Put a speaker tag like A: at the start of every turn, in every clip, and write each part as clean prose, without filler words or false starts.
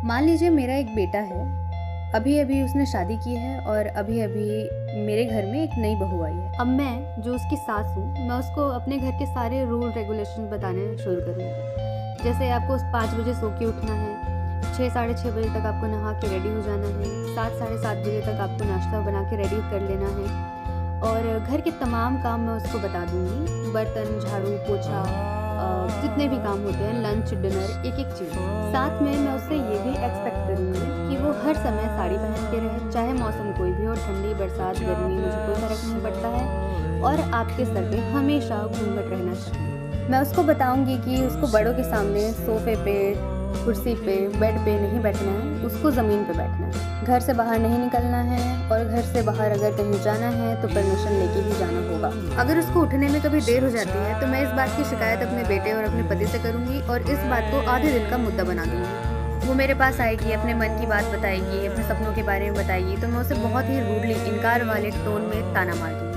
A: मान लीजिए मेरा एक बेटा है, अभी-अभी उसने शादी की है और अभी-अभी मेरे घर में एक नई बहू आई है। अब मैं जो उसकी सास हूँ, मैं उसको अपने घर के सारे रूल रेगुलेशन बताने शुरू करूँगी। जैसे आपको 5 बजे सो के उठना है, 6 साढ़े 6 बजे तक आपको नहा के रेडी हो जाना है, 7 साढ़े 7 बजे तक आपको नाश्ता बना के रेडी कर लेना है और घर के तमाम काम मैं उसको बता दूँगी। बर्तन, झाड़ू, पोछा, जितने भी काम होते हैं, लंच, डिनर, एक-एक चीज़। साथ में मैं उससे ये भी एक्सपेक्ट करूँगी कि वो हर समय साड़ी पहन के रहे, चाहे मौसम कोई भी हो, ठंडी, बरसात, गर्मी, मुझे कोई फ़र्क नहीं पड़ता है और आपके सर पे हमेशा घूंघट रहना चाहिए। मैं उसको बताऊँगी कि उसको बड़ों के सामने सोफ़े पे, कुर्सी पे, बेड पे नहीं बैठना है, उसको ज़मीन पे बैठना है। घर से बाहर नहीं निकलना है और घर से बाहर अगर कहीं जाना है तो परमिशन लेके ही जाना होगा। अगर उसको उठने में कभी देर हो जाती है तो मैं इस बात की शिकायत अपने बेटे और अपने पति से करूँगी और इस बात को आधे दिन का मुद्दा बना दूँगी। वो मेरे पास आएगी, अपने मन की बात बताएगी, अपने सपनों के बारे में बताएगी तो मैं उसे बहुत ही रूडली इनकार वाले टोन में ताना मार दूँगी।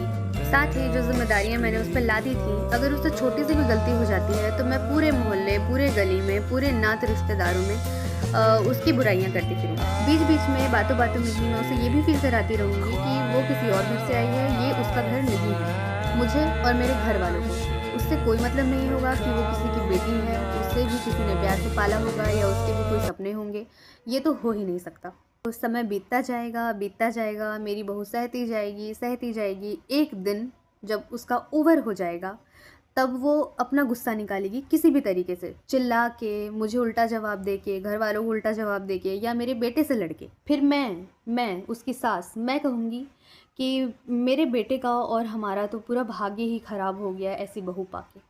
A: साथ ही जो ज़िम्मेदारियाँ मैंने उस पर लादी थी, अगर उससे छोटी सी भी गलती हो जाती है तो मैं पूरे मोहल्ले, पूरे गली में, पूरे नात रिश्तेदारों में उसकी बुराइयाँ करती फिरूँगी। बीच-बीच में बातों-बातों में ही मैं उसे ये भी फ़ील कराती रहूँगी कि वो किसी और घर से आई है, ये उसका घर नहीं है। मुझे और मेरे घर वालों को उससे कोई मतलब नहीं होगा कि वो किसी की बेटी है, उसे भी किसी ने प्यार से पाला होगा या उसके भी कोई सपने होंगे, ये तो हो ही नहीं सकता। उस समय बीतता जाएगा, मेरी बहू सहती जाएगी। एक दिन जब उसका ओवर हो जाएगा, तब वो अपना गुस्सा निकालेगी किसी भी तरीके से, चिल्ला के, मुझे उल्टा जवाब दे के, घर वालों को उल्टा जवाब दे के या मेरे बेटे से लड़ के। फिर मैं उसकी सास, मैं कहूँगी कि मेरे बेटे का और हमारा तो पूरा भाग्य ही खराब हो गया ऐसी बहू पाके।